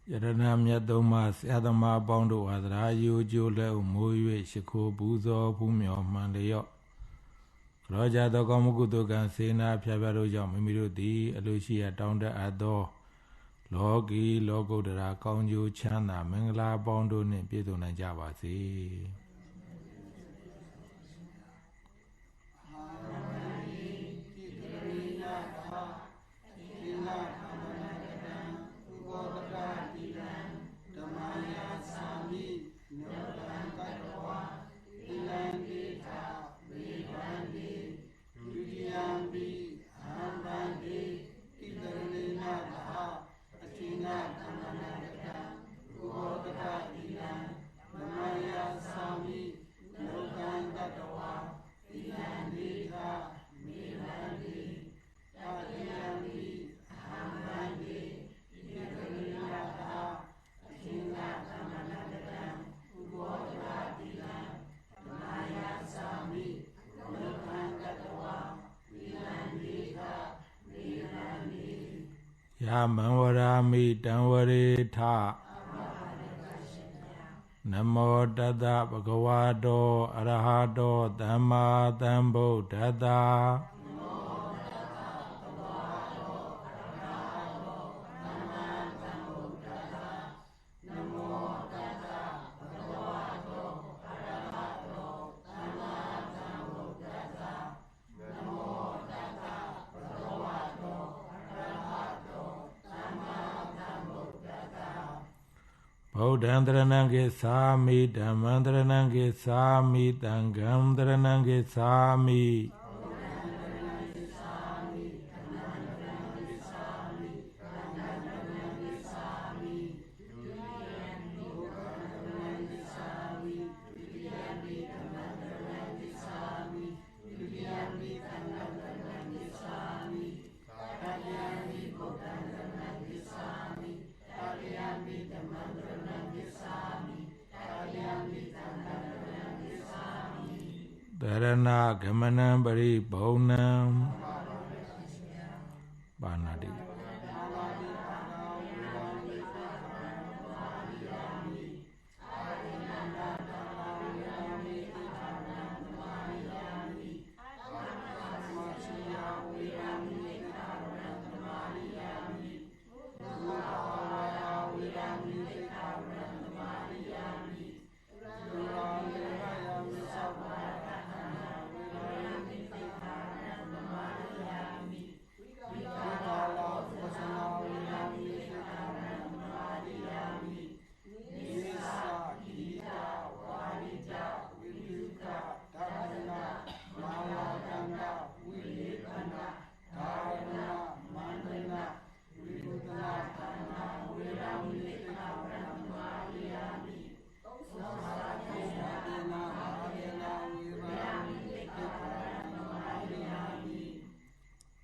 Yaranam Yadomas Adama Bondo Adra Jule Moye Shiko Buzo Pumio Mandayo Roja the Gomugudo Gansena Piavaro Mimiru di Alucia down the Ado Logi Logo de Conju Chana Mengla Bondo Nipido Najavasi. Yamanwarami Danwari Tha Namo Dada Bhagavato Arahato Dhamma Dhammo Dada Bodhandranange Sami Dhammandranange Sami Dhangamdranange Sami Dharana Gamanam Bari Bhaunam Banadi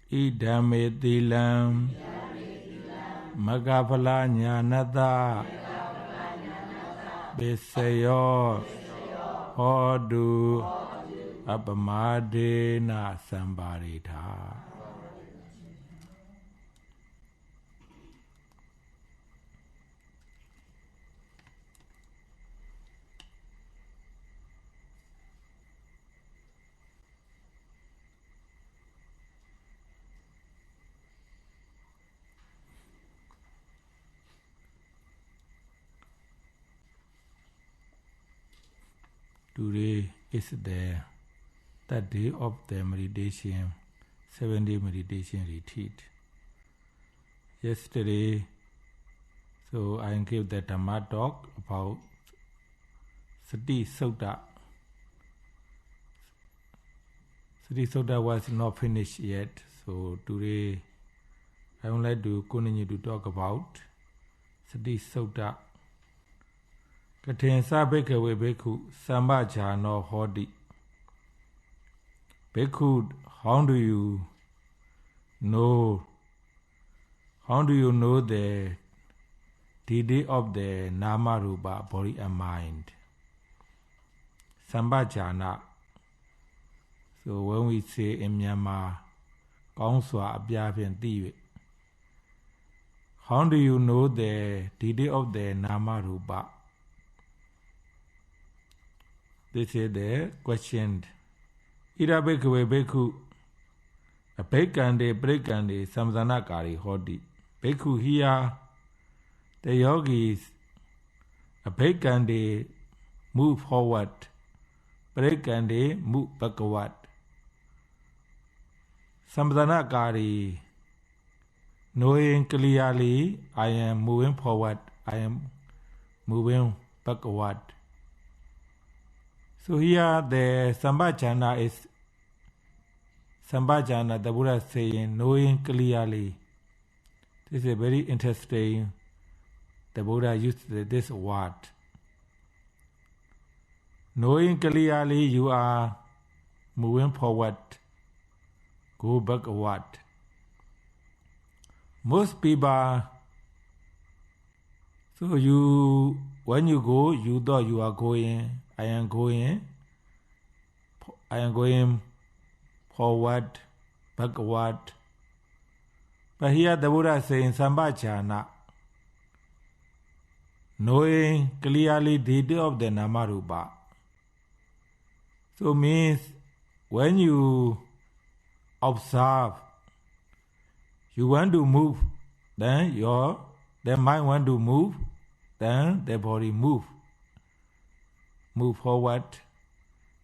Idame Dilam Magapala Nyanata Besayo Hodu Apamadena Sambarita. Today is the third day of the meditation, 7-day meditation retreat. Yesterday, so I gave the Dhamma talk about Sati Sutta. Sati Sutta was not finished yet, so today I would like to continue to talk about Sati Sutta. Katensa Bhikkhave Bhikkhu Sambhajano Hodi. Bhikkhu, how do you know the deity of the Nama Rupa, body and mind? Sambhajana. So when we say in Myanmar, Kaung Swa Abhya Phin Ti. how do you know the detail of the Nama Rupa? This is the question. Ira Bhikkhave Bhikkhu Abhikkhande Brikkhande Samsanakari Hoti. Bhikkhu here, the yogis Abhikkhande move forward, Brikkhande move backward. Samsanakari, knowing clearly, I am moving forward, I am moving backward. So here the Sambhajana is Sambhajana, the Buddha is saying, knowing clearly. This is very interesting. The Buddha used this word. Knowing clearly, you are moving forward, go backward. Most people, so you, when you go, you thought you are going, I am going forward, backward. But here the Buddha is saying, Sambhajana, knowing clearly the detail of the Namarupa. So means, when you observe, you want to move, then the mind want to move, then the body move forward.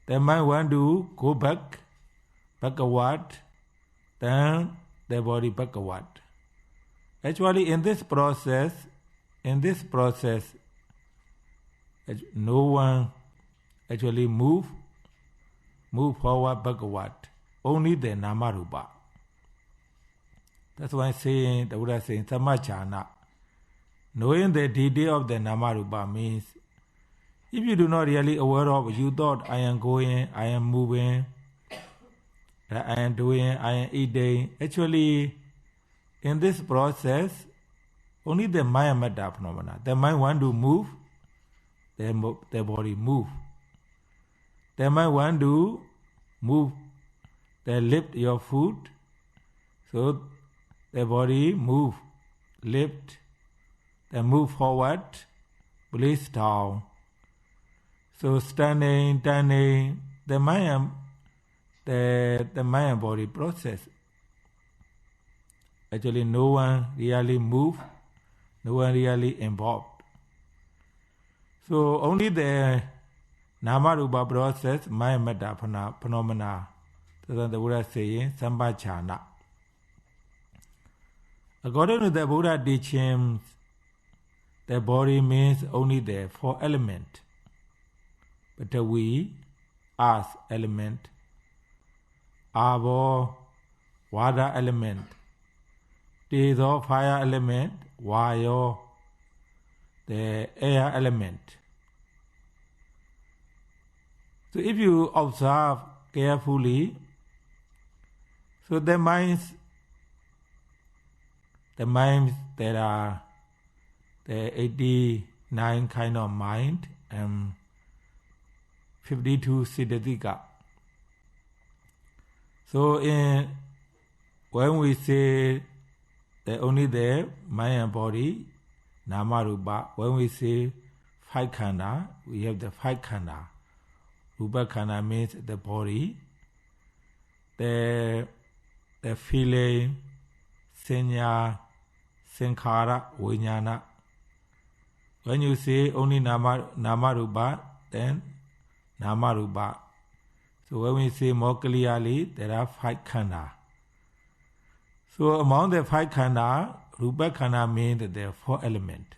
The mind want to go backward, then the body backward. Actually, in this process, no one actually move forward, backward. Only the Namarupa. That's why I'm saying, the Buddha is saying, Sammajana. Knowing the detail of the Namarupa means, if you do not really aware of, you thought, I am going, I am moving, I am doing, I am eating. Actually, in this process, only the Maya Metta phenomena. The mind want to move, the body move. The mind want to move, they lift your foot, so the body move, lift, then move forward, place down. So standing, turning, the mind body process. Actually, no one really move, no one really involved. So only the Namarupa process, Maya Metta phenomena. That's the Buddha saying, Sambhajana. According to the Buddha teachings, the body means only the four elements. But we, earth element, Abo, water element, Tezo, fire element, Vayo, the air element. So if you observe carefully, so the minds, there are the 89 kind of mind and 52 siddhatika. So when we say that only the mind and body, Namarupa, when we say five khanda, we have the five khanda. Rupa khanda means the body, the feeling, sanya, sankhara, vijnana. When you say only Namarupa, then Namarupa. So when we say more clearly, there are five khanda. So among the five khanda, Rupa khanda means there are four elements.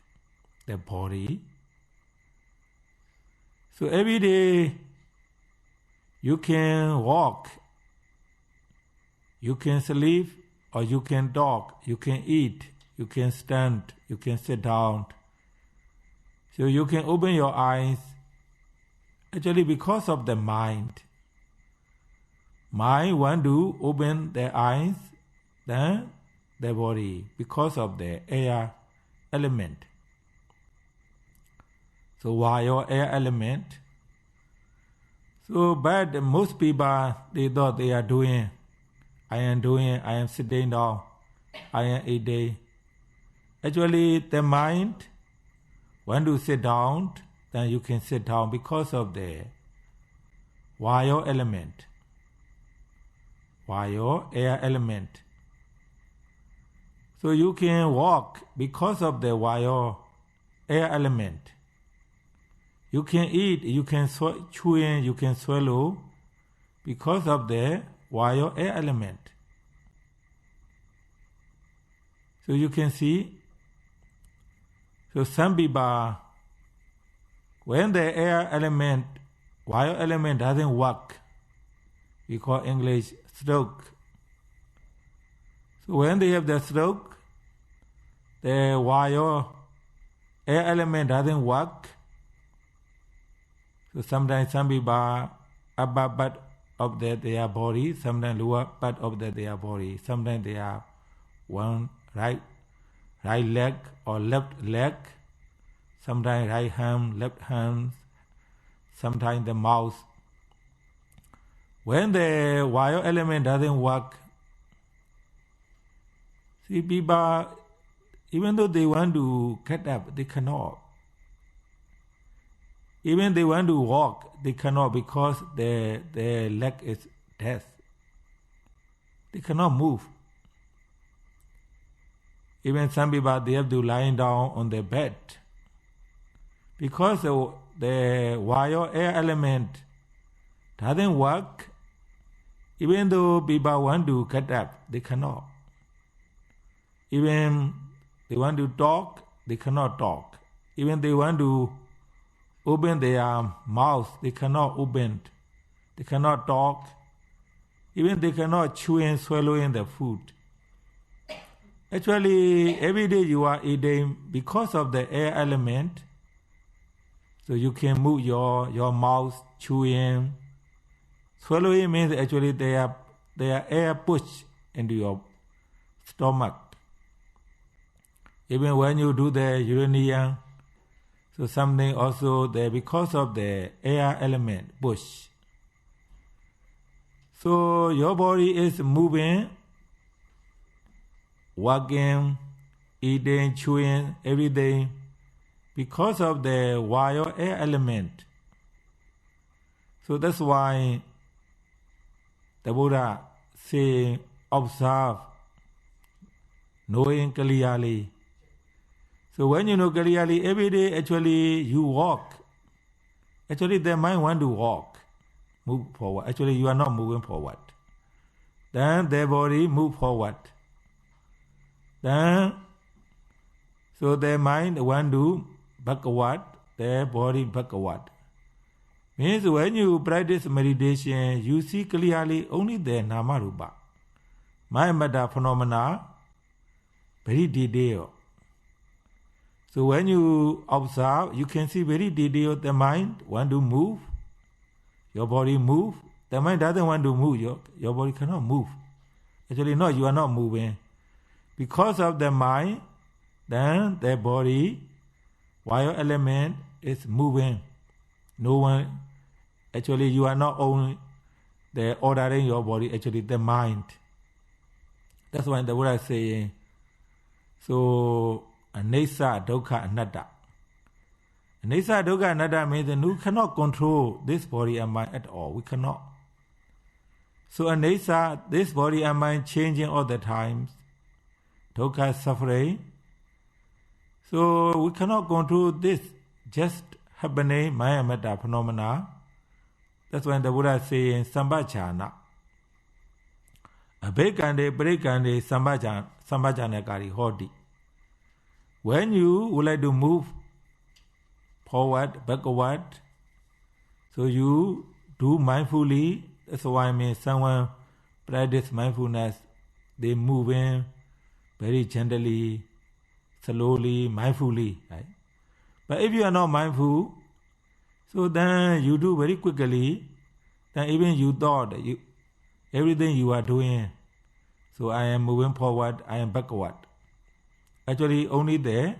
The body. So every day, you can walk, you can sleep, or you can talk, you can eat, you can stand, you can sit down. So you can open your eyes. Actually, because of the mind want to open their eyes, then the body, because of the air element. So why your air element? So, but most people, they thought they are doing, I am sitting down, I am eating. Actually, the mind, when you sit down, then you can sit down because of the Vayu element. Vayu, air element. So you can walk because of the Vayu, air element. You can eat, you can chew in, you can swallow because of the Vayu, air element. So you can see, so some people, when the air element, Vayu element doesn't work, we call English stroke. So when they have the stroke, the Vayu air element doesn't work. So sometimes some people upper part of their body, sometimes lower part of their body, sometimes they have one right leg or left leg, sometimes right hand, left hand, sometimes the mouth. When the Vayu element doesn't work, see people, even though they want to get up, they cannot. Even they want to walk, they cannot because their leg is dead. They cannot move. Even some people, they have to lie down on their bed. Because the Vayu air element doesn't work, even though people want to get up, they cannot. Even they want to talk, they cannot talk. Even they want to open their mouth, they cannot open. They cannot talk. Even they cannot chew and swallow in the food. Actually, every day you are eating because of the air element. So you can move your mouth, chewing. Swallowing means actually they are air push into your stomach. Even when you do the urination, so something also there because of the air element push. So your body is moving, walking, eating, chewing, everything because of the Vayu air element. So that's why the Buddha say, observe, knowing clearly. So when you know clearly, every day actually you walk. Actually the mind want to walk, move forward. Actually you are not moving forward. Then the body move forward. Then, so the mind want to backward, the body backward. Means when you practice meditation, you see clearly only the Nama Rupa. Maya Metta phenomena, very detailed. So when you observe, you can see very detailed. The mind want to move, your body move. The mind doesn't want to move, your body cannot move. Actually, no, you are not moving. Because of the mind, then the body, Vayu element is moving. No one, actually you are not only the ordering your body, actually the mind. That's why the Buddha is saying, so, Anesa, Dukkha, Anatta. Anesa, Dukkha, Anatta means that we cannot control this body and mind at all. We cannot. So Anesa, this body and mind changing all the times. Dukkha, suffering. So we cannot control this just happening, Maya Metta phenomena. That's why the Buddha is saying, Sambhajana. Abhekande, Brekande, Sambhajana Kari Hodi. When you would like to move forward, backward, so you do mindfully. That's why I mean someone practice mindfulness, they move in very gently, slowly, mindfully. Right? But if you are not mindful, so then you do very quickly, then even you thought everything you are doing, so I am moving forward, I am backward. Actually, only the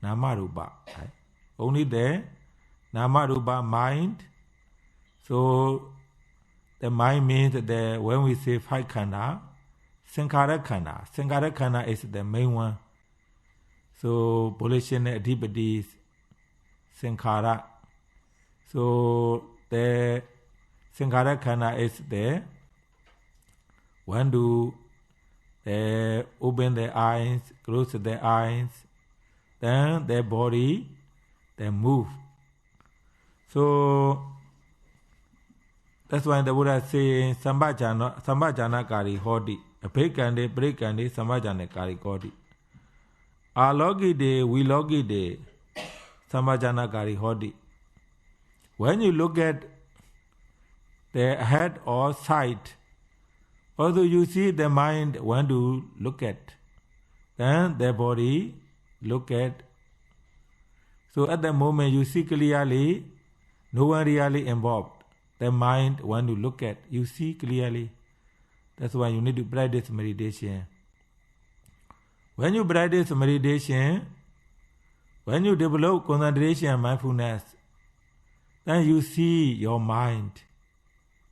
Nama Rupa. Right? Only the Nama Rupa mind. So the mind means that when we say five khanda, Sankhara khanda. Sankhara khanda is the main one. So volition adhipati sankhara. So the sankhara khana is there. When do open the eyes, close the eyes, then their body, they move. So that's why the Buddha say Sambhajana Kari Hodi. A pekande, breakande, Sambhajana Kari Hodi. Alogi de, we logi de, Sambhajana Kari Hodi. When you look at the head or sight, although you see the mind when to look at, then the body look at. So at the moment you see clearly, no one really involved. The mind when to look at, you see clearly. That's why you need to practice meditation. When you practice meditation, when you develop concentration and mindfulness, then you see your mind,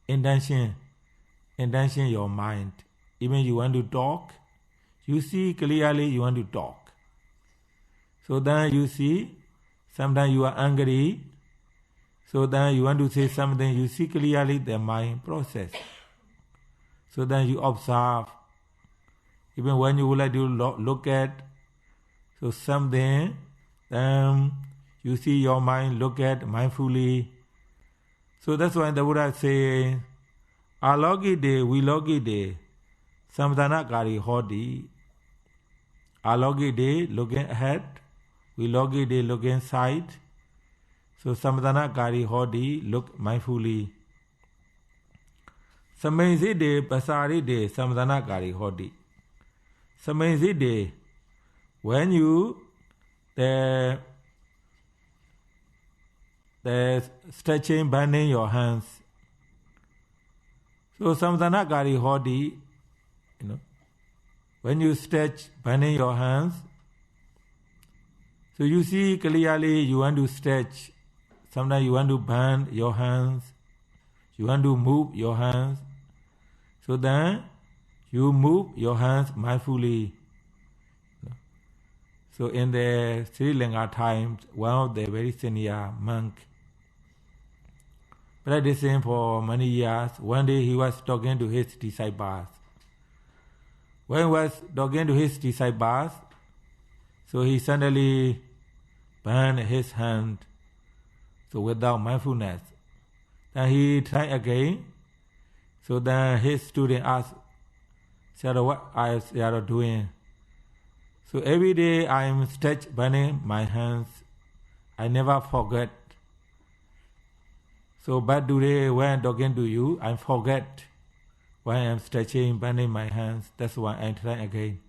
intention your mind. Even you want to talk, you see clearly you want to talk. So then you see, sometimes you are angry, so then you want to say something, you see clearly the mind process. So then you observe. Even when you would like to look at so something, then you see your mind look at mindfully. So that's why the Buddha say, Alogi de, we logi de, samdhana kari hodi. Alogi de, looking ahead, we logi de, looking side. So samdhana kari hodi, look mindfully. Samaisi de, pasari de, samdhana kari hodi. Samaisi de, when you the stretching, bending your hands. So samdhana kari hodi, when you stretch, bending your hands, so you see clearly you want to stretch. Sometimes you want to bend your hands, you want to move your hands. So then you move your hands mindfully. So in the Sri Lanka times, one of the very senior monk, practicing for many years, one day he was talking to his disciples. When he was talking to his disciples, so he suddenly bent his hand, so without mindfulness. Then he tried again. So then his student asked, Sayadaw, what are Sayadaw doing? So every day I am bending my hands. I never forget. So but today when talking to you, I forget when I am stretching, bending my hands. That's why I try again.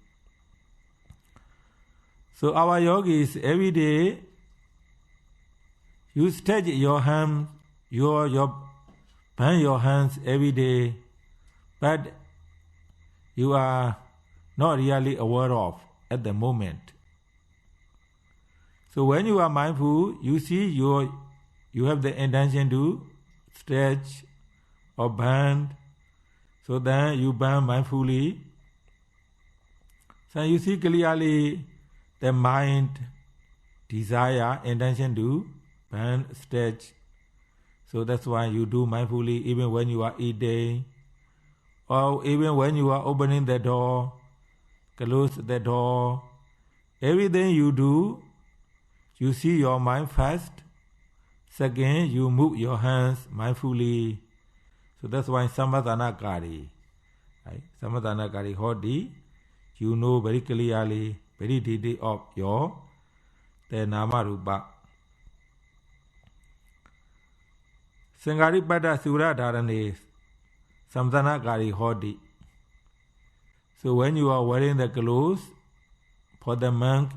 So our yogis, every day, you stretch your hands, bend your hands every day, but you are not really aware of at the moment. So when you are mindful, you see you have the intention to stretch or bend. So then you bend mindfully. So you see clearly the mind, desire, intention to bend, stretch. So that's why you do mindfully even when you are eating, or even when you are opening the door, close the door. Everything you do, you see your mind first. Second, you move your hands mindfully. So that's why samadhana kari. Right? Samadhana kari hodi, you know very clearly, very detail of your the nama rupa. Sangaripada Sura Dharane Samdhana Kari Hodi. So when you are wearing the clothes for the monk,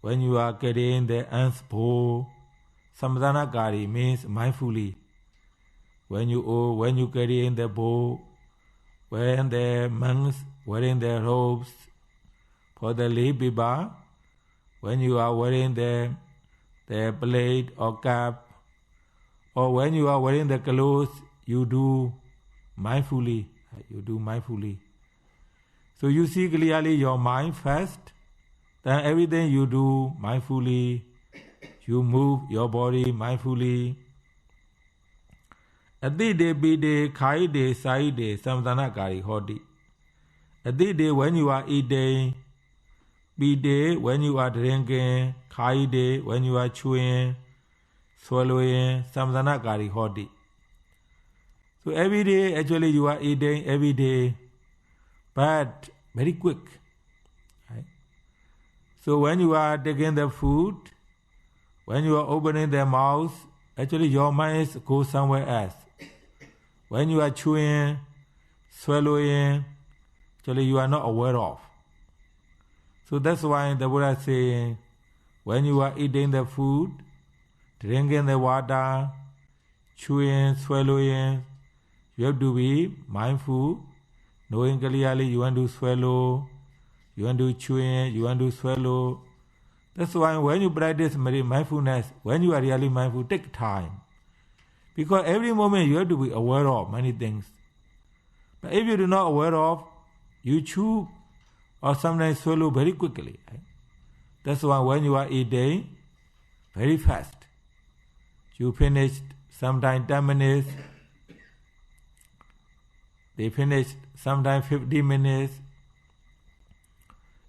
when you are carrying the ants bow, Samdhana Kari means mindfully. When you carrying the bow, when the monks wearing the robes for the lay biba, when you are wearing the plate or cap, or when you are wearing the clothes, you do mindfully. So you see clearly your mind first, then everything you do mindfully, you move your body mindfully. Adide bide kaide saide samdana kari hodi. Adide when you are eating, bide when you are drinking, kaide when you are chewing, swallowing, samdana kari hodi. So every day actually you are eating every day, but very quick. Right? So when you are taking the food, when you are opening the mouth, actually your mind goes somewhere else. When you are chewing, swallowing, actually you are not aware of. So that's why the Buddha is saying, when you are eating the food, drinking the water, chewing, swallowing, you have to be mindful, knowing clearly you want to swallow, you want to chewing, you want to swallow. That's why when you practice mindfulness, when you are really mindful, take time. Because every moment you have to be aware of many things. But if you do not aware of, you chew or sometimes swallow very quickly. Right? That's why when you are eating, very fast. You finished sometimes 10 minutes, they finished sometimes 50 minutes.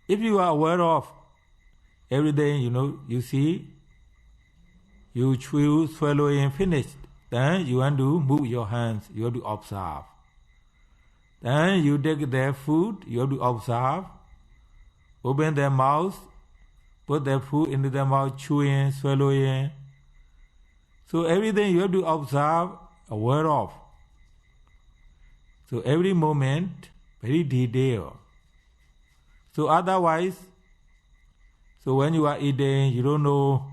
If you are aware of everything, you see, you chew, swallow and finished. Then you want to move your hands, you have to observe. Then you take the food, you have to observe. Open the mouth, put the food into the mouth, chewing, swallowing. So everything you have to observe, aware of. So every moment, very detailed. So otherwise, so when you are eating, you don't know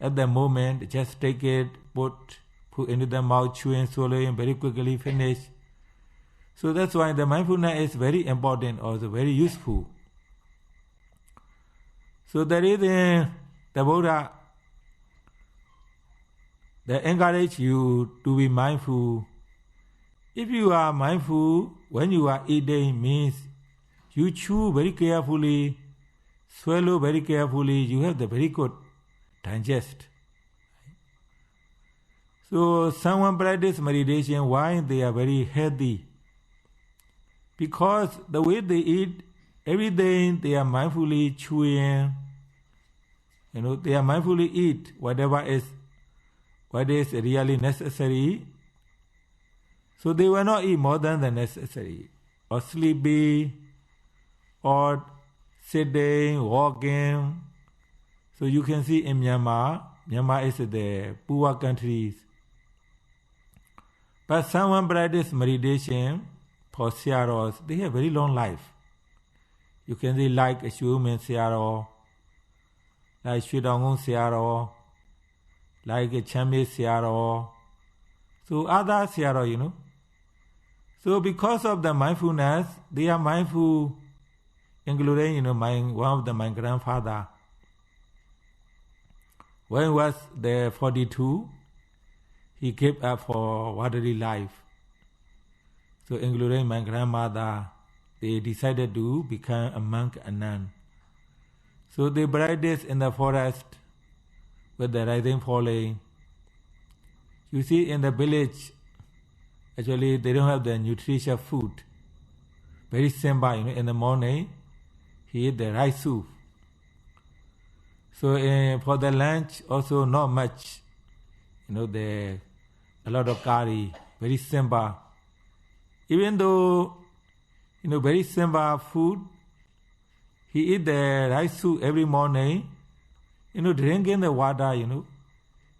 at the moment, just take it, put into the mouth, chewing, swallowing, very quickly finish. So that's why the mindfulness is very important, also very useful. So there is the Buddha that encourage you to be mindful. If you are mindful, when you are eating, means you chew very carefully, swallow very carefully, you have the very good digest. So someone practice meditation, why they are very healthy? Because the way they eat, everything they are mindfully chewing, they are mindfully eat what is really necessary. So they will not eat more than the necessary, or sleepy, or sitting, walking. So you can see in Myanmar is the poor countries. But someone practice meditation for Searos, they have very long life. You can see like a human Searo, like Shwedangon Searo, like a Chame Searo. So other Searo, So because of the mindfulness, they are mindful, including, one of my grandfather. When he was 42, he gave up for worldly life. So including my grandmother, they decided to become a monk and nun. So they practiced in the forest with the rising falling. You see in the village, actually they don't have the nutritious food. Very simple, in the morning, he eat the rice soup. So for the lunch, also not much, a lot of curry, very simple. Even though, very simple food, he eat the rice soup every morning, drinking the water,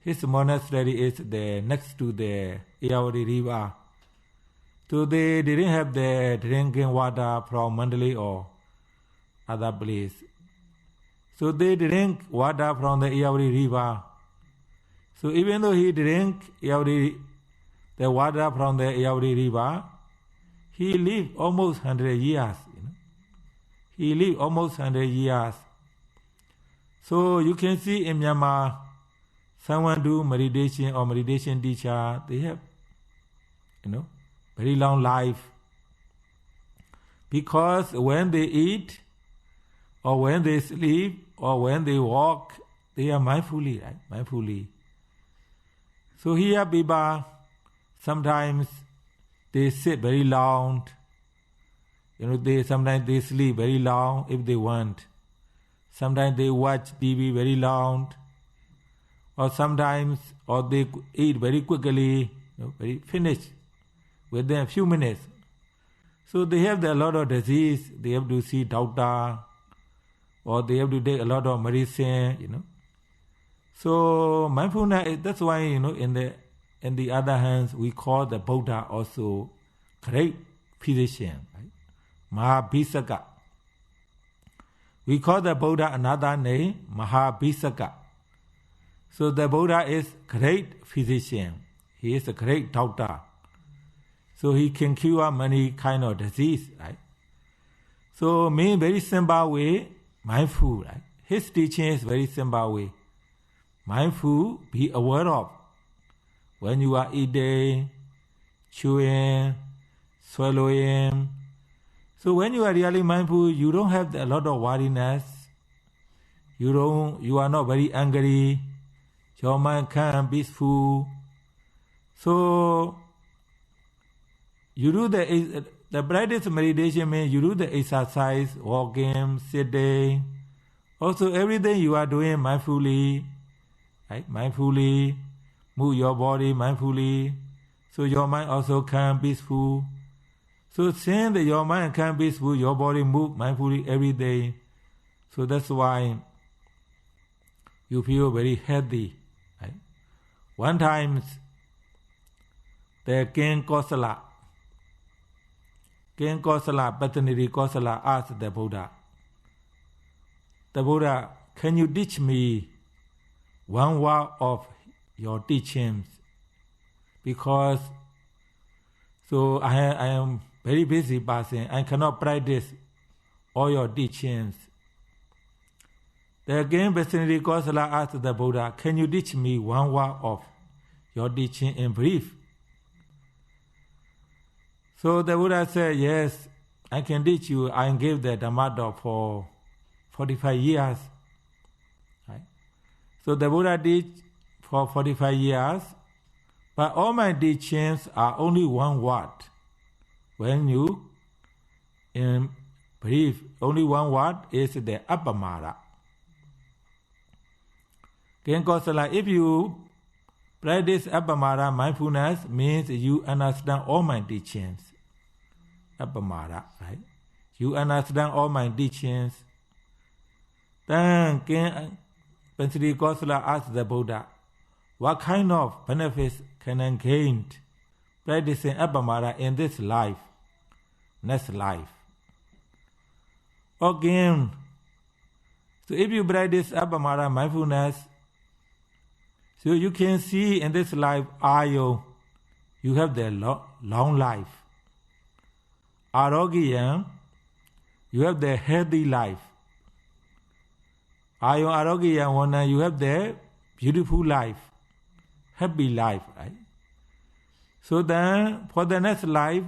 his monastery is next to the Ayawari river. So they didn't have the drinking water from Mandalay or other place. So they drink water from the Ayawari river. So even though he drank the water from the Ayawari river, he lived almost 100 years. He lived almost 100 years. So you can see in Myanmar, someone do meditation or meditation teacher, they have, very long life. Because when they eat or when they sleep, or when they walk, they are mindfully, right? Mindfully. So here people, sometimes they sit very long. Sometimes they sleep very long if they want. Sometimes they watch TV very long. Or sometimes, or they eat very quickly, very finished within a few minutes. So they have a lot of disease. They have to see doctor, or they have to take a lot of medicine. So mindfulness, that's why in the other hands we call the Buddha also great physician, right? Mahabhisaka. We call the Buddha another name, Mahabhisaka. So the Buddha is great physician. He is a great doctor. So he can cure many kind of disease, right? So mean very simple way, mindful, right? His teaching is very simple way. Mindful, be aware of when you are eating, chewing, swallowing. So when you are really mindful, you don't have a lot of worriness. You are not very angry. Your mind calm, peaceful. So you do the practice meditation means you do the exercise, walking, sitting. Also everything you are doing mindfully, right? Mindfully, move your body mindfully. So your mind also calm, peaceful. So since your mind can be peaceful, your body move mindfully every day. So that's why you feel very healthy. Right? One time, the King Kosala, Pataniri Kosala asked the Buddha, can you teach me one word of your teachings? Because so I am very busy person. I cannot practice all your teachings. The again Pataniri Kosala asked the Buddha, can you teach me one word of your teaching in brief? So the Buddha said, yes, I can teach you. I gave the Dhamma for 45 years. Right? So the Buddha teach for 45 years, but all my teachings are only one word. When you, in brief, only one word is the appamara. King Kosala, if you practice appamara, mindfulness means you understand all my teachings. Appamara, right? You understand all my teachings. Then King Pataniri Kosala asked the Buddha, what kind of benefits can I gain practicing appamara in this life, next life? Again, so if you practice appamara mindfulness, so you can see in this life, you have the long life. Arogyan, you have the healthy life. Arogyan, you have the beautiful life, happy life, right? So then, for the next life,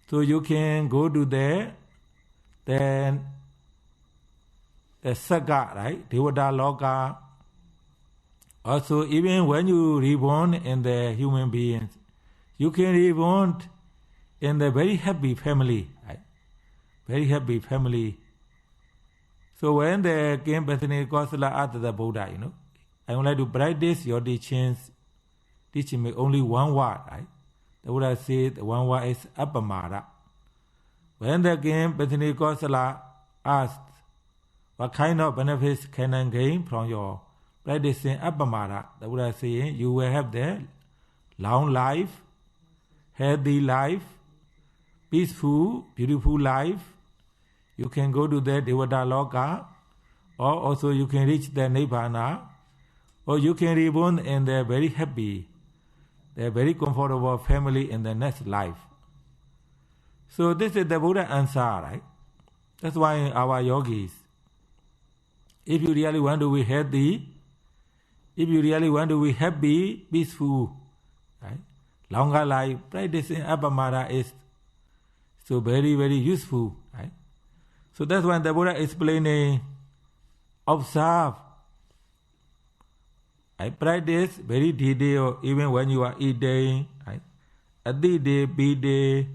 so you can go to the Saga, right? Devata Loka. Also, even when you reborn in the human beings, you can reborn in the very happy family, right? Very happy family. So when the King Pataniri Kosala asked the Buddha, I would like to practice your teachings. Teach me only one word, right? The Buddha said one word is appamara. When the King Pataniri Kosala asked, what kind of benefits can I gain from your practicing appamara? The Buddha saying, you will have the long life, healthy life, peaceful, beautiful life. You can go to the Devata Loka, or also you can reach the Nibbana, or you can reborn in the very happy, the very comfortable family in the next life. So this is the Buddha answer, right? That's why our yogis, if you really want to be healthy, if you really want to be happy, peaceful, right? Longer life, practicing appamara is so very, very useful, right? So that's why the Buddha explaining, observe. I practice very detail even when you are eating. Adi de, bi de,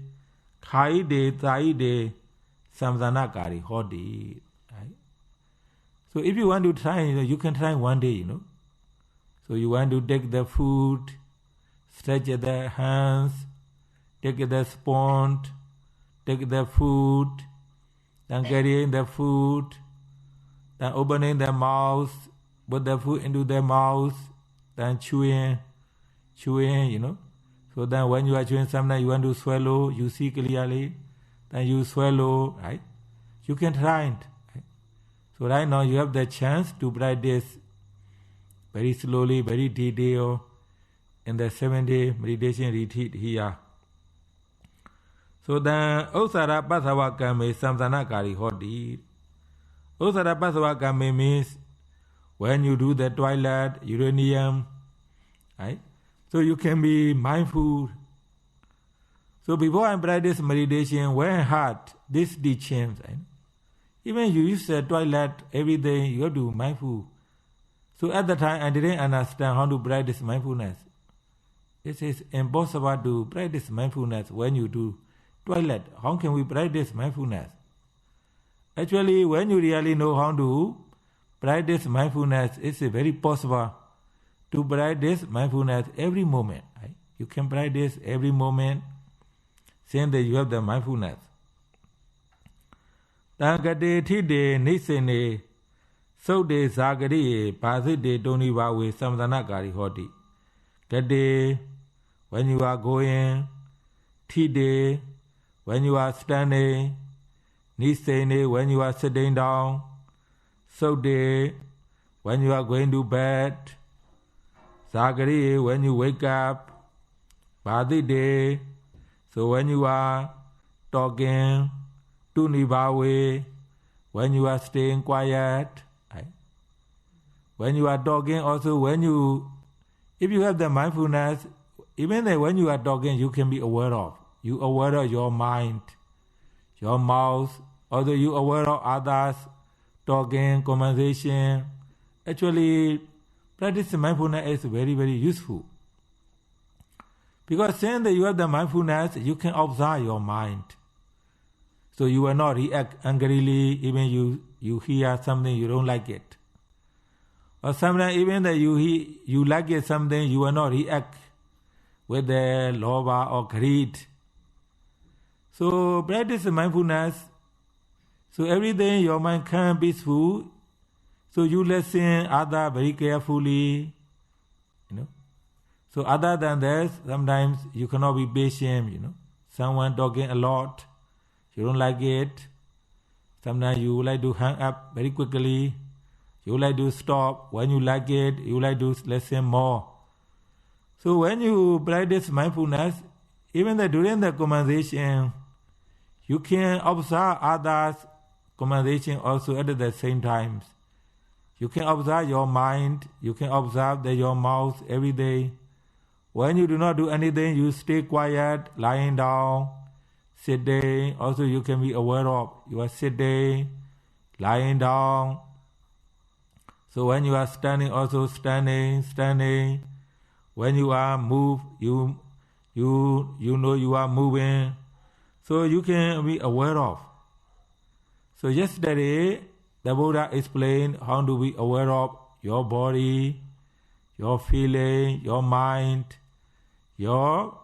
khai de, thai de, samsana kari, hodi. So if you want to try, you can try one day, So you want to take the food, stretch the hands, take the spoon, take the food, then carrying the food, then opening the mouth, put the food into the mouth, then chewing, So then when you are chewing, sometimes you want to swallow, you see clearly, then you swallow, right? You can try it. Right? So right now you have the chance to practice very slowly, very detailed in the 7-day meditation retreat here. So then, Osara Pasawa Kame Samsana Kari Hoti. Osara Pasawa Kame means when you do the toilet, uranium, right? So you can be mindful. So before I practice meditation, when I had this teachings, right? Even you use the toilet every day, you have to be mindful. So at the time, I didn't understand how to practice mindfulness. It is impossible to practice mindfulness when you do toilet. How can we practice mindfulness? Actually, when you really know how to practice mindfulness, it's very possible to practice mindfulness every moment. Right? You can practice every moment, saying that you have the mindfulness. Tangate Tide Nisene Sode Zagari Pasite Doni Bawe Samdana Kari Hoti. Gade when you are going, Tide when you are standing, Nisene when you are sitting down, Sode when you are going to bed, Zagari when you wake up, Pasite so when you are talking, Tunibawe when you are staying quiet, right? When you are talking also if you have the mindfulness, even when you are talking you can be aware of. You aware of your mind, your mouth, although you aware of others, talking, conversation. Actually, practicing mindfulness is very, very useful. Because saying that you have the mindfulness, you can observe your mind. So you will not react angrily, even you hear something, you don't like it. Or sometimes even that you like it something, you will not react with the love or greed. So practice mindfulness. So every day your mind can be peaceful. So you listen other very carefully. So other than that, sometimes you cannot be patient. Someone talking a lot, you don't like it. Sometimes you like to hang up very quickly. You like to stop. When you like it, you like to listen more. So when you practice mindfulness, even during the conversation, you can observe others' conversation also at the same time. You can observe your mind. You can observe your mouth every day. When you do not do anything, you stay quiet, lying down, sitting. Also, you can be aware of you are sitting, lying down. So when you are standing, also standing. When you are move, you know you are moving. So you can be aware of. So yesterday, the Buddha explained how to be aware of your body, your feeling, your mind, your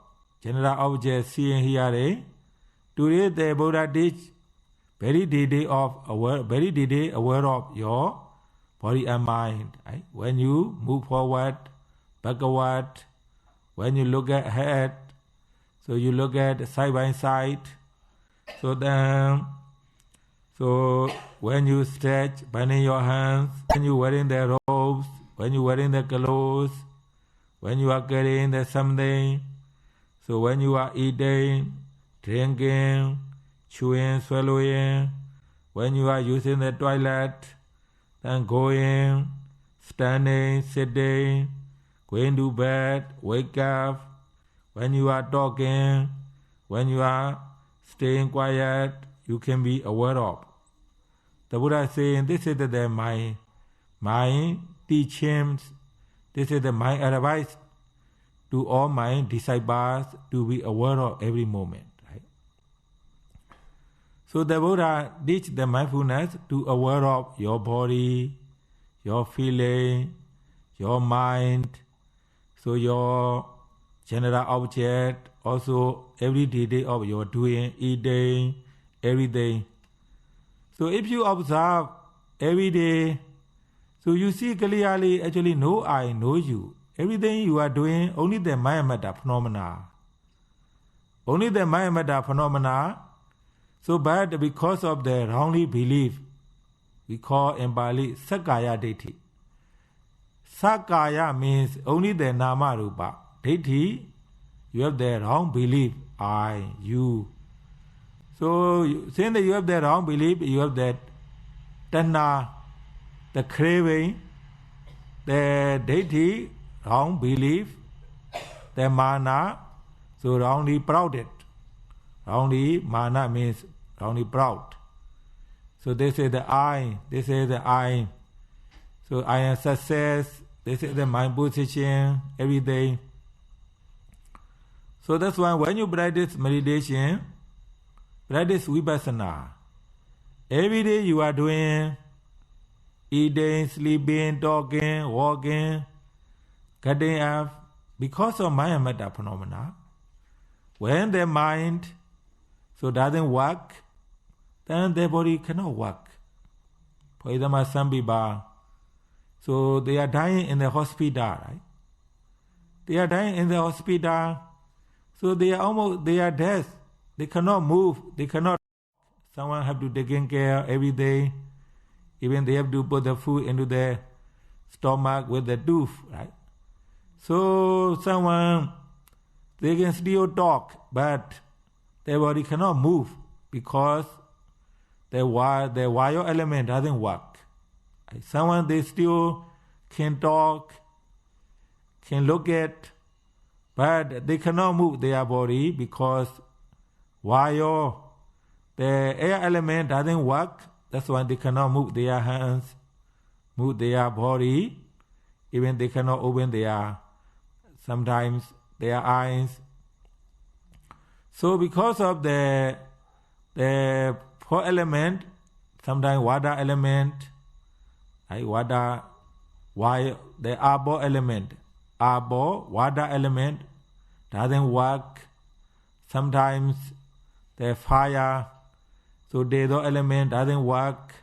general object seeing hearing. Today the Buddha teach very detailed aware of your body and mind. Right? When you move forward, backward, when you look ahead, so you look at side by side. So when you stretch, bending your hands, when you wearing the robes, when you wearing the clothes, when you are carrying the something, so when you are eating, drinking, chewing, swallowing, when you are using the toilet, then going, standing, sitting, going to bed, wake up, when you are talking, when you are staying quiet, you can be aware of. The Buddha is saying, this is my teachings, this is my advice to all my disciples to be aware of every moment. Right? So the Buddha teach the mindfulness to aware of your body, your feeling, your mind, so your general object, also every detail of your doing, eating, everything. So if you observe every day, so you see clearly, actually no I, no you. Everything you are doing, only the Maya Metta phenomena. Only the Maya Metta phenomena. So but because of the wrongly belief, we call in Bali Sakaya Deity. Sakaya means only the Nama Rupa. Deity, you have the wrong belief, I, you. So since you have the wrong belief, you have that Tanna, the craving, the deity, wrong belief, the mana, so wrongly prouded. Wrongly, mana means wrongly proud. So this is the I, this is the I. So I am success, this is the my position, every day. So that's why when you practice meditation, practice vipassana. Every day you are doing eating, sleeping, talking, walking, getting up, because of Maya Metta phenomena. When the mind so doesn't work, then the body cannot work. For example, some people, so they are dying in the hospital, right? They are dying in the hospital, so they are dead. They cannot move, they cannot. Someone have to take care every day. Even they have to put the food into the stomach with the tooth, right? So someone, they can still talk, but their body cannot move because the wire element doesn't work. Right? Someone, they still can talk, can look at, but they cannot move their body because wire, the air element doesn't work. That's why they cannot move their hands, move their body. Even they cannot open sometimes their eyes. So because of the four element, sometimes water element, water, why the arbor element, water element doesn't work. Sometimes the fire, so the other element doesn't work.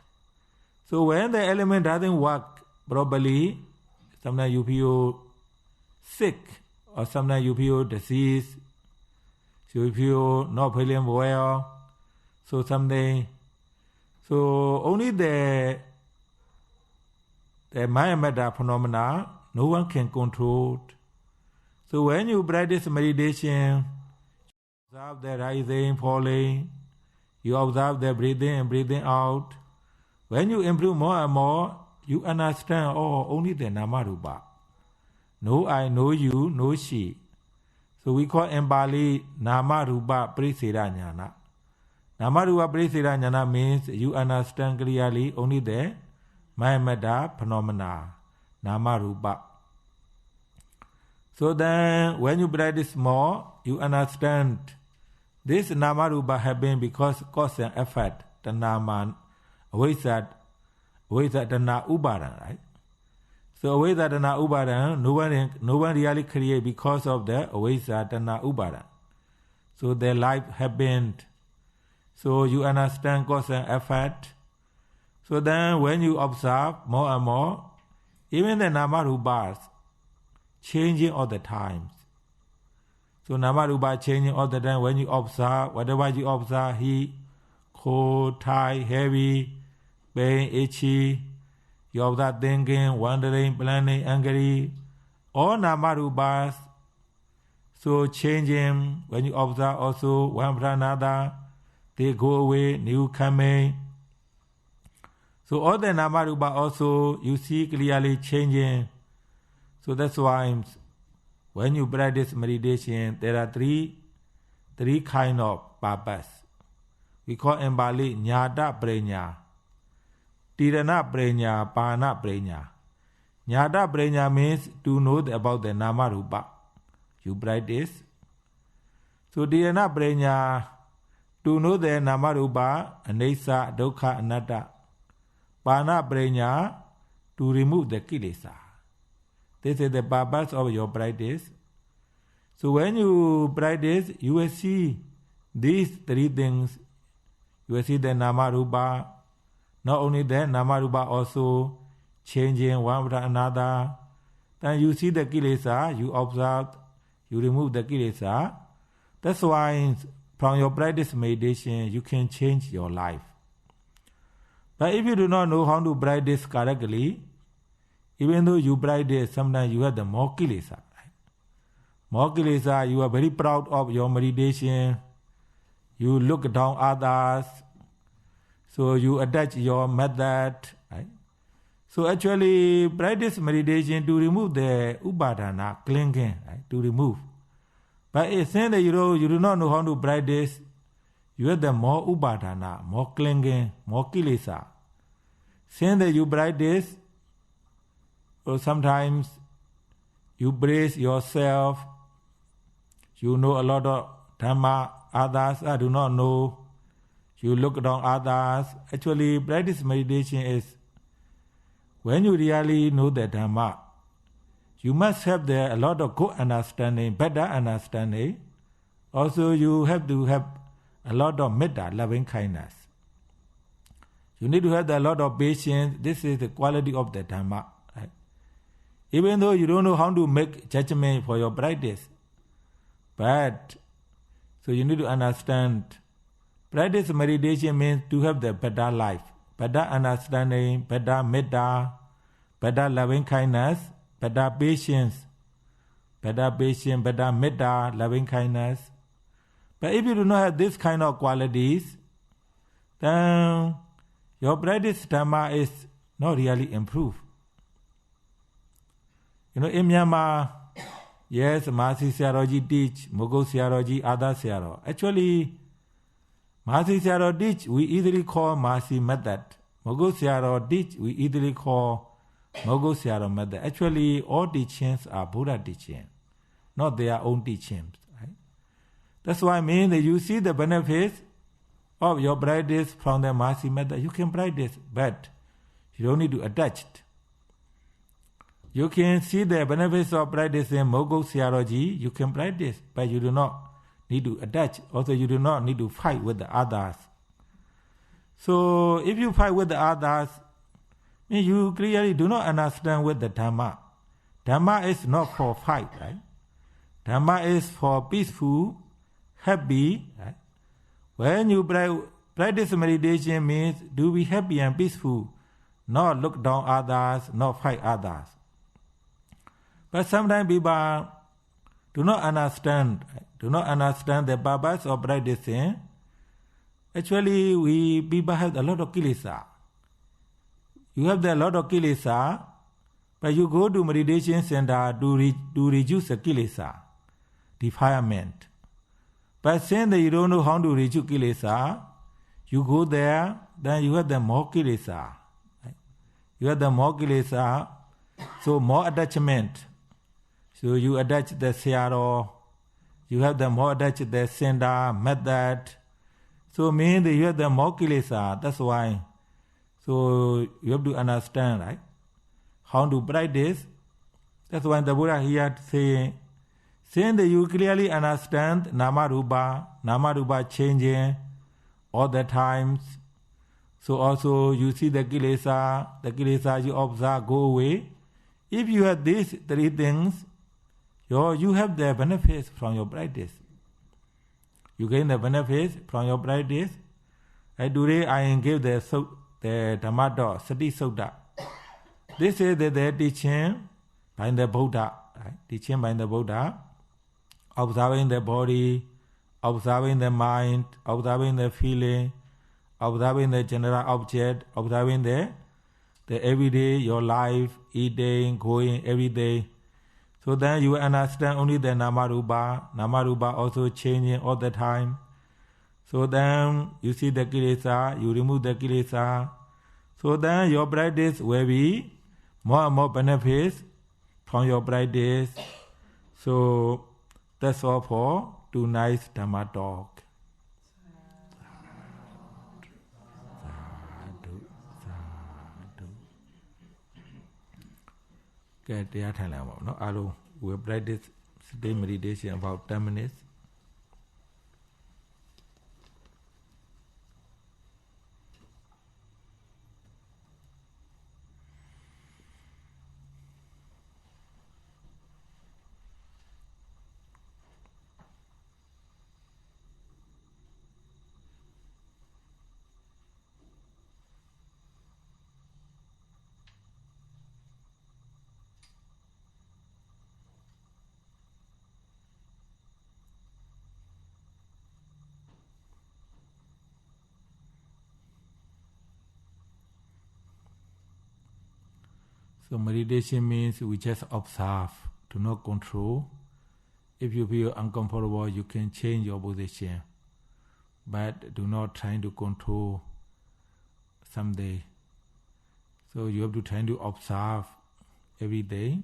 So when the element doesn't work properly, sometimes you feel sick, or sometimes you feel disease, so you feel not feeling well, so someday, so only the Maya Metta phenomena, no one can control. So when you practice meditation, observe the rising, falling, you observe the breathing and breathing out. When you improve more and more, you understand, only the Nama Rupa. No I, no you, no she. So we call in Bali, Nama Rupa Parisera Jnana. Nama Rupa Parisera Jnana means you understand clearly only the Maya Metta phenomena, Nama Rupa. So then, when you practice more, you understand this Nama Rupa happen because cause and effect, the Nama, Avesa Dana Upadan, right? So Avesa Dana Upadan, no one really create because of the Avesa Dana Upadan. So their life happened. So you understand cause and effect. So then when you observe more and more, even the Nama Rupas changing all the times. So Nama Rupa changing all the time. When you observe, whatever you observe, heat, cold, tight, heavy, pain, itchy, you observe thinking, wandering, planning, angry, all Nama Rupas. So changing, when you observe also one after another, they go away, new coming. So all the Nama Rupa also, you see clearly changing. So that's why when you practice meditation, there are three kind of purpose. We call in Bali Nyata Prenya. Tirana Prenya, Pana Prenya. Nyata Prenya means to know about the Nama Rupa. You practice. So Tirana Prenya, to know the Nama Rupa, Anesa, Dokha, Anatta. Pana Prenya, to remove the Kilesa. This is the purpose of your practice. So when you practice, you will see these three things. You will see the Nama Rupa. Not only that, Nama Rupa also changing one after another. Then you see the Kilesa, you observe, you remove the Kilesa. That's why from your practice meditation, you can change your life. But if you do not know how to practice correctly, even though you practice, sometimes you have the more Kilesa. More Kilesa, you are very proud of your meditation. You look down others. So you attach your method. Right? So actually, practice meditation to remove the upadana, clinging, right? To remove. But since that you do not know how to practice, you have the more upadana, more clinging, more kilesa. Since that you practice, or sometimes you brace yourself, you know a lot of Dhamma, others do not know. You look down others. Actually, practice meditation is when you really know the Dhamma, you must have a lot of good understanding, better understanding. Also, you have to have a lot of metta, loving kindness. You need to have a lot of patience. This is the quality of the Dhamma. Right? Even though you don't know how to make judgment for your practice, but so you need to understand. Practice meditation means to have the better life, better understanding, better metta, better loving kindness, better patience, better metta, loving kindness. But if you do not have this kind of qualities, then your practice Dhamma is not really improved. In Myanmar, yes, Mahasi Sayadaw teach, Mogul Sayadaw, other Sayadaw. Actually, Mahasi Sayadaw teach, we easily call Mahasi method. Mogul Sayadaw teach, we easily call Mogul Sayadaw method. Actually, all teachings are Buddha teachings, not their own teachings. Right? That's why I mean that you see the benefits of your practice from the Mahasi method. You can practice, but you don't need to attach it. You can see the benefits of practicing Mogul Sayadaw. You can practice, but you do not need to attach. Also, you do not need to fight with the others. So, if you fight with the others, you clearly do not understand with the Dhamma. Dhamma is not for fight, right? Dhamma is for peaceful, happy. Right? When you practice meditation means to be happy and peaceful, not look down others, not fight others. But sometimes people do not understand the purpose of practicing. Actually, people have a lot of kilesa. You have a lot of kilesa, but you go to meditation center to reduce the kilesa, defilement. But since you don't know how to reduce kilesa, you go there, then you have the more kilesa. Right? You have the more kilesa, so more attachment. So you attach the sayadaw, you have the more attached the sender, method. So means you have the more kilesa. That's why. So you have to understand, right? How to practice. That's why the Buddha here saying, since you clearly understand Nama Rupa changing all the times. So also you see the kilesa you observe go away. If you have these three things, you have the benefits from your practice. You gain the benefits from your practice. Today I gave the Dhamma Sati Sutta. This is the teaching by the Buddha. Right? Teaching by the Buddha. Observing the body, observing the mind, observing the feeling, observing the general object, observing the everyday, your life, eating, going, every day. So then you understand only the Nama Rupa also changing all the time. So then you see the kilesa, you remove the kilesa. So then your practice will be more and more benefits from your practice. So that's all for tonight's Dhamma talk. Okay, we'll practice today meditation about 10 minutes. So meditation means we just observe, do not control. If you feel uncomfortable, you can change your position, but do not try to control someday. So you have to try to observe every day,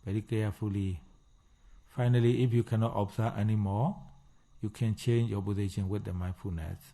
very carefully. Finally, if you cannot observe anymore, you can change your position with the mindfulness.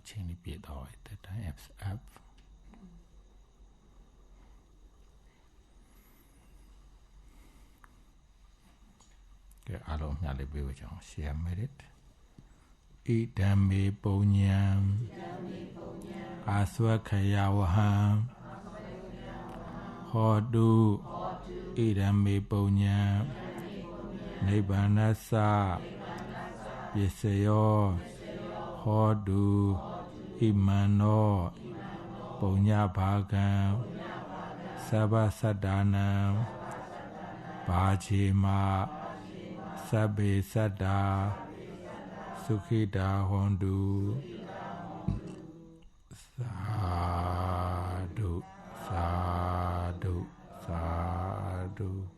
chain beat all at the time up. Get along Nally Bewitchon, share merit. Eat them me bonyam, Aswa Kayawaham, Hodu, eat them me bonyam, Nebanasa, Yesayo, Hodu, Imano, Bonya Bagam, Saba Sadana, Bajima, Sabe Sada, Sukhida Hondu, Sadhu, Sadhu, Sadhu.